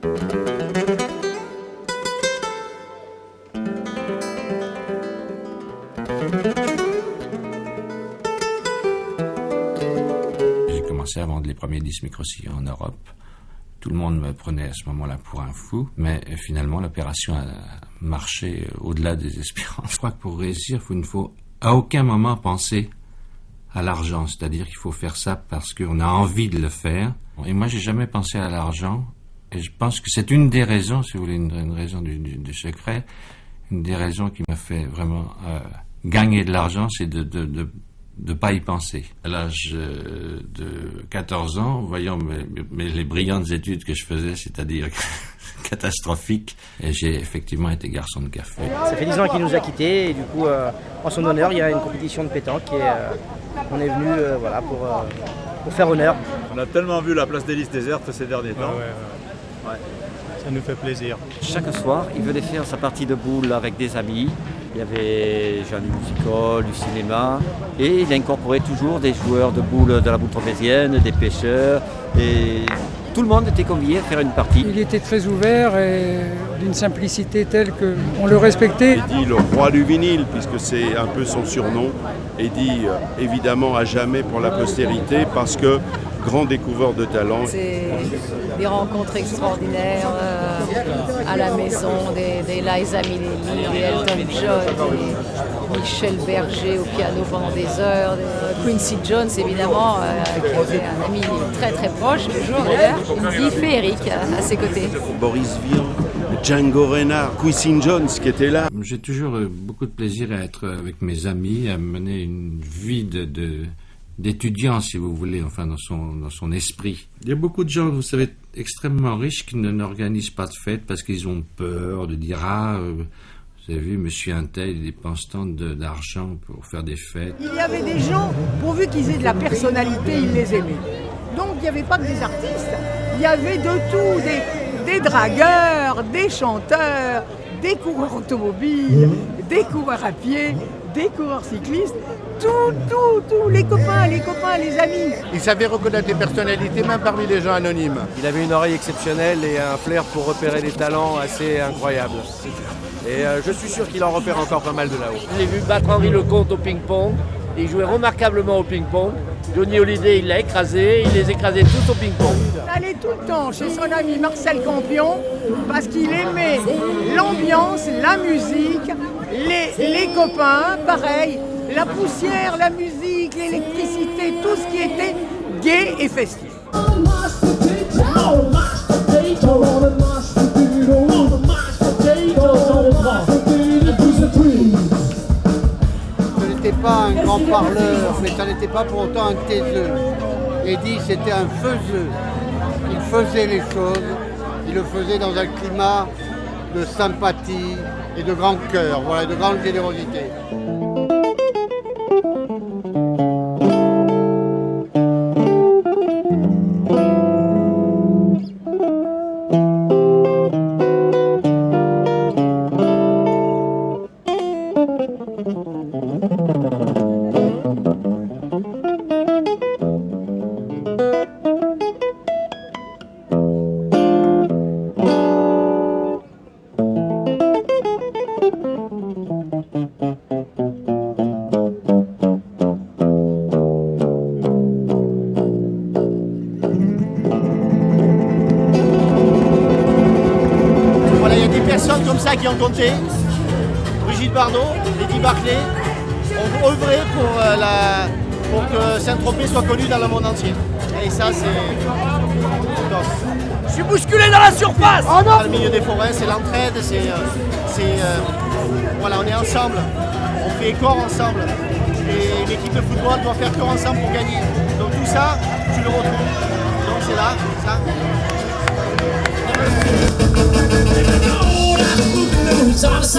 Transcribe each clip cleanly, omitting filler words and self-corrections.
J'ai commencé à vendre les premiers disques micro-sillons en Europe. Tout le monde me prenait à ce moment-là pour un fou, mais finalement l'opération a marché au-delà des espérances. Je crois que pour réussir, il ne faut à aucun moment penser à l'argent, c'est-à-dire qu'il faut faire ça parce qu'on a envie de le faire. Et moi, j'ai jamais pensé à l'argent, et je pense que c'est une des raisons, si vous voulez, une raison du secret, une des raisons qui m'a fait vraiment gagner de l'argent, c'est de pas y penser. À l'âge de 14 ans, voyant les brillantes études que je faisais, c'est-à-dire catastrophiques, et j'ai effectivement été garçon de café. Ça fait 10 ans qu'il nous a quittés, et du coup, en son honneur, il y a une compétition de pétanque, et on est venu voilà, pour faire honneur. On a tellement vu la place des Lys déserte ces derniers temps. Ouais. Ça nous fait plaisir. Chaque soir, il venait faire sa partie de boules avec des amis. Il y avait genre du musical, du cinéma, et il incorporait toujours des joueurs de boules de la boule trapézienne, des pêcheurs, et tout le monde était convié à faire une partie. Il était très ouvert et d'une simplicité telle qu'on le respectait. Il dit le roi du vinyle, puisque c'est un peu son surnom, et dit évidemment à jamais pour la postérité, parce que grand découvreur de talent. C'est des rencontres extraordinaires à la maison, des Liza Minnelli, des Elton John, des Michel Berger au piano pendant des heures, des Quincy Jones évidemment, qui était un ami très très proche, toujours d'ailleurs, une vie féerique à ses côtés. Boris Vian, Django Reinhardt, Quincy Jones qui était là. J'ai toujours beaucoup de plaisir à être avec mes amis, à mener une vie d'étudiant, si vous voulez, enfin dans son esprit. Il y a beaucoup de gens, vous savez, extrêmement riches qui n'organisent pas de fête parce qu'ils ont peur de dire vous avez vu, monsieur Untel, il dépense tant d'argent pour faire des fêtes. Il y avait des gens, pourvu qu'ils aient de la personnalité, ils les aimaient. Donc il n'y avait pas que des artistes, il y avait de tout, des dragueurs, des chanteurs, des coureurs automobiles, des coureurs à pied, des coureurs cyclistes, tout, les copains, les amis. Il savait reconnaître des personnalités, même parmi les gens anonymes. Il avait une oreille exceptionnelle et un flair pour repérer des talents assez incroyables. Et je suis sûr qu'il en repère encore pas mal de là-haut. Je l'ai vu battre Henri Lecomte au ping-pong. Il jouait remarquablement au ping-pong. Johnny Hallyday, il l'a écrasé. Il les écrasait tous au ping-pong. Il allait tout le temps chez son ami Marcel Campion parce qu'il aimait l'ambiance, la musique, les copains, pareil, la poussière, la musique, l'électricité, tout ce qui était gai et festif. Ce n'était pas un grand parleur, mais ça n'était pas pour autant un taiseux. Eddie, c'était un faiseux. Il faisait les choses, il le faisait dans un climat de sympathie et de grand cœur, voilà, de grande générosité. Comme ça qui ont compté, Brigitte Bardot, Eddie Barclay, ont œuvré pour que Saint-Tropez soit connu dans le monde entier. Et ça, c'est... Je suis bousculé dans la surface. Dans le milieu des forêts, c'est l'entraide, voilà, on est ensemble, on fait corps ensemble. Et l'équipe de football doit faire corps ensemble pour gagner. Donc tout ça, tu le retrouves. Donc c'est là, ça. Grâce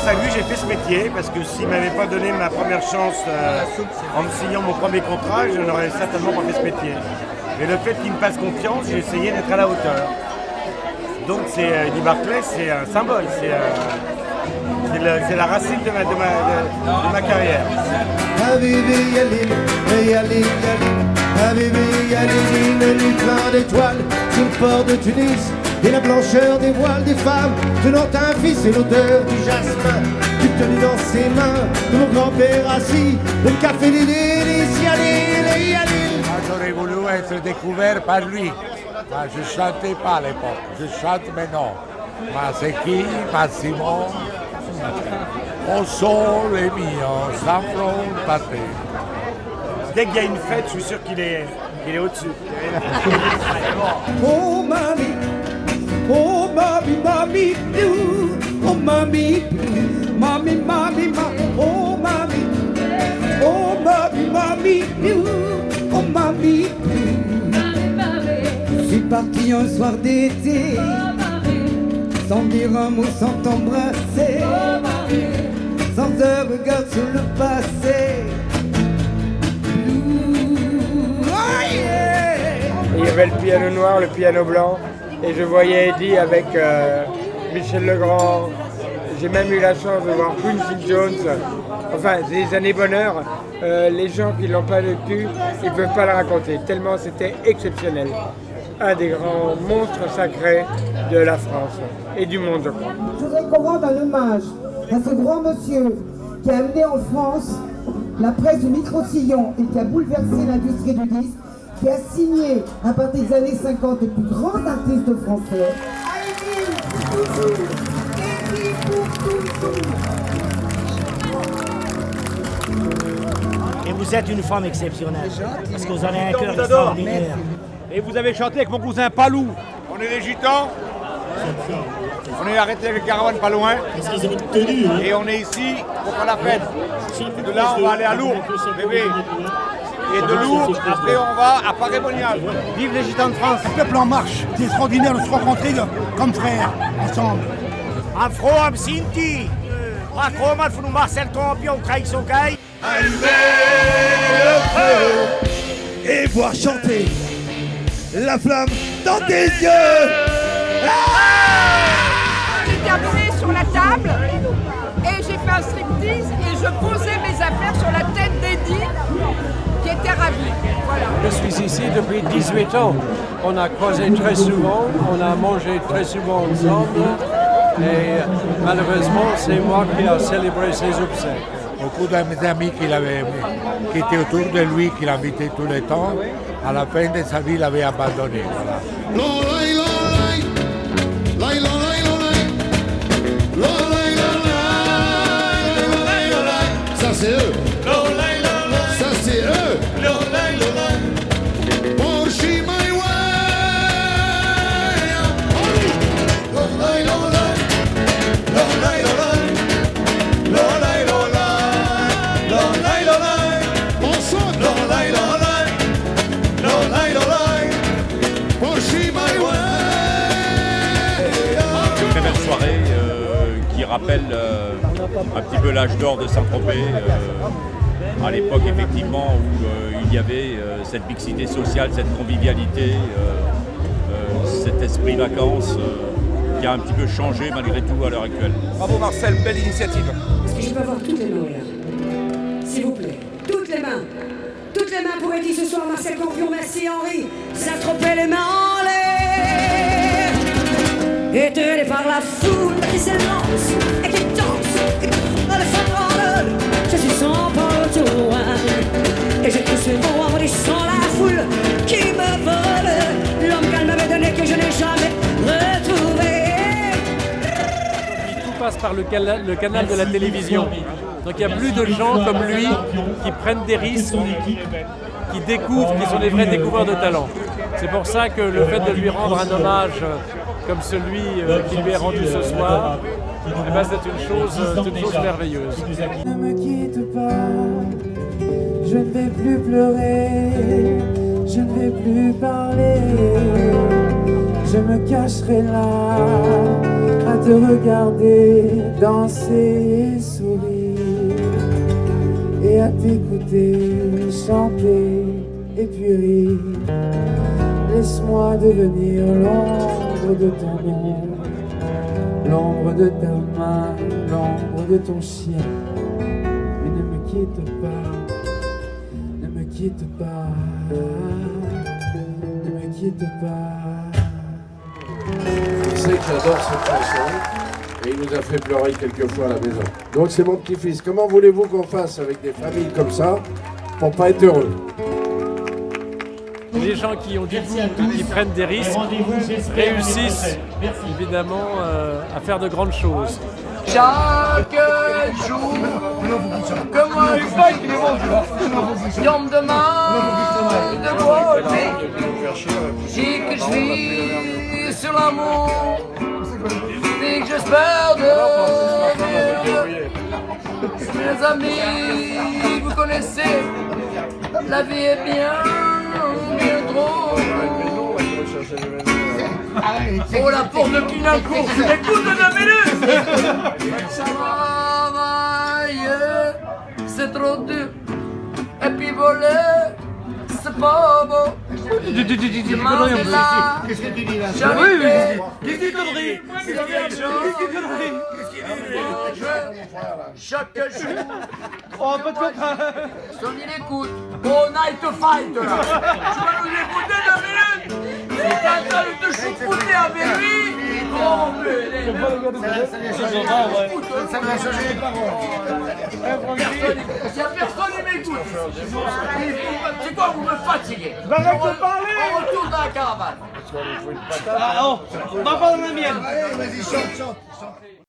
à lui, j'ai fait ce métier parce que s'il ne m'avait pas donné ma première chance en me signant mon premier contrat, je n'aurais certainement pas fait ce métier. Mais le fait qu'il me fasse confiance, j'ai essayé d'être à la hauteur. donc Eddie Barclay, c'est un symbole, c'est la racine de ma carrière. Habibi Yalil, Yalil, Yalil, Habibi Yalil, une nuit plein d'étoiles sur le port de Tunis. Et la blancheur des voiles des femmes tenant un fils et l'odeur du jasmin qui tenu dans ses mains de mon grand-père assis, le café des délices, Yalil, Yalil. J'aurais voulu être découvert par lui. Je ne chantais pas à l'époque, je chante maintenant. Ma c'est qui, Massimo, au sol est mignon, sans frontate. Dès qu'il y a une fête, je suis sûr qu'il est au-dessus. Oh mamie, oh mamie, mamie blue, oh mamie blue, mamie, mamie, oh mamie, oh mamie, mamie blue, oh mamie blue. Je suis parti un soir d'été, sans dire un mot, sans t'embrasser, sans un regard sur le passé. Il y avait le piano noir, le piano blanc, et je voyais Eddie avec Michel Legrand. J'ai même eu la chance de voir Quincy Jones. Enfin, des années bonheur. Les gens qui ne l'ont pas vécu, ils ne peuvent pas le raconter, tellement c'était exceptionnel. Un des grands monstres sacrés de la France et du monde, je crois. Je voudrais qu'on rende un hommage à ce grand monsieur qui a amené en France la presse du micro-sillon et qui a bouleversé l'industrie du disque, qui a signé à partir des années 50 les plus grands artistes français. Et vous êtes une femme exceptionnelle, parce que vous avez un cœur extraordinaire. Et vous avez chanté avec mon cousin Palou. On est des gitans. On est arrêté avec le caravane pas loin. Et on est ici pour faire la fête. Et de là, on va aller à Lourdes, bébé. Et de Lourdes, après, on va à Paris-Monial. Vive les gitans de France. Le peuple en marche. C'est extraordinaire de se rencontrer comme frères, ensemble. Afro, am Sinti. Afro, mal fou, Marcel Campion, Trahison Caille. Allumer le feu et voir chanter la flamme dans tes yeux. J'ai terminé sur la table et j'ai fait un striptease et je posais mes affaires sur la tête d'Eddie qui était ravi. Voilà. Je suis ici depuis 18 ans. On a croisé très souvent, on a mangé très souvent ensemble et malheureusement c'est moi qui ai célébré ses obsèques. Beaucoup d'amis qui étaient autour de lui, qu'il invitait tout le temps, à la fin de sa vie, il avait abandonné. Voilà. Ça c'est eux. Ça c'est eux. Porchy my way. Très belle soirée qui rappelle un petit peu l'âge d'or de Saint-Tropez. À l'époque, effectivement, où il y avait cette mixité sociale, cette convivialité, cet esprit vacances qui a un petit peu changé malgré tout à l'heure actuelle. Bravo Marcel, belle initiative. Est-ce que je peux avoir toutes les mains là? S'il vous plaît, toutes les mains. Toutes les mains pour Eddie ce soir, Marcel Campion, merci Henri. Saint-Tropez les mains en l'air. Étonnés par la foule qui s'élance et qui danse, et qui dans le fanrole. Je suis sans retour et j'ai tous mes mots en sans la foule qui me vole. L'homme qu'elle m'avait donné que je n'ai jamais retrouvé. Tout passe par le canal de la télévision. Donc il y a plus de gens comme lui qui prennent des risques, qui découvrent, qui sont des vrais découvreurs de talent. C'est pour ça que le fait de lui rendre un hommage comme celui qui lui est rendu ce soir, eh ben, c'est une chose merveilleuse. Ne me quitte pas, je ne vais plus pleurer, je ne vais plus parler, je me cacherai là à te regarder danser et sourire et à t'écouter chanter et puis rire. laisse-moi devenir l'ombre de ton nom, l'ombre de ta main, l'ombre de ton chien. Mais ne me quitte pas, ne me quitte pas, ne me quitte pas. Il sait que j'adore cette chanson et il nous a fait pleurer quelques fois à la maison. Donc c'est mon petit-fils. Comment voulez-vous qu'on fasse avec des familles comme ça pour pas être heureux? Les gens qui ont du goût, qui prennent des risques, réussissent évidemment à faire de grandes choses. Chaque jour que moi je me demande de beauté, dis que je vis sur l'amour, dis que j'espère de mes amis, vous connaissez, la vie est bien trop. Oh la porte de Quinancourt, écoute de 2 minutes. Travailler, c'est trop dur. Et puis voler, c'est pas beau. Demander la charité. Qu'est-ce qu'il connerie? Chaque jour. Oh, pas de contrat. Sonny l'écoute. Oh, Night Fight là. Tu vas nous écouter 2 minutes. C'est pas ça de te choucrouter avec lui. Oh, mais ça va changer les paroles. Personne ne m'écoute. C'est quoi, vous me fatiguez? Arrête de parler. On retourne dans la caravane. Ah, on va pas dans la mienne. Allez, vas-y, chante.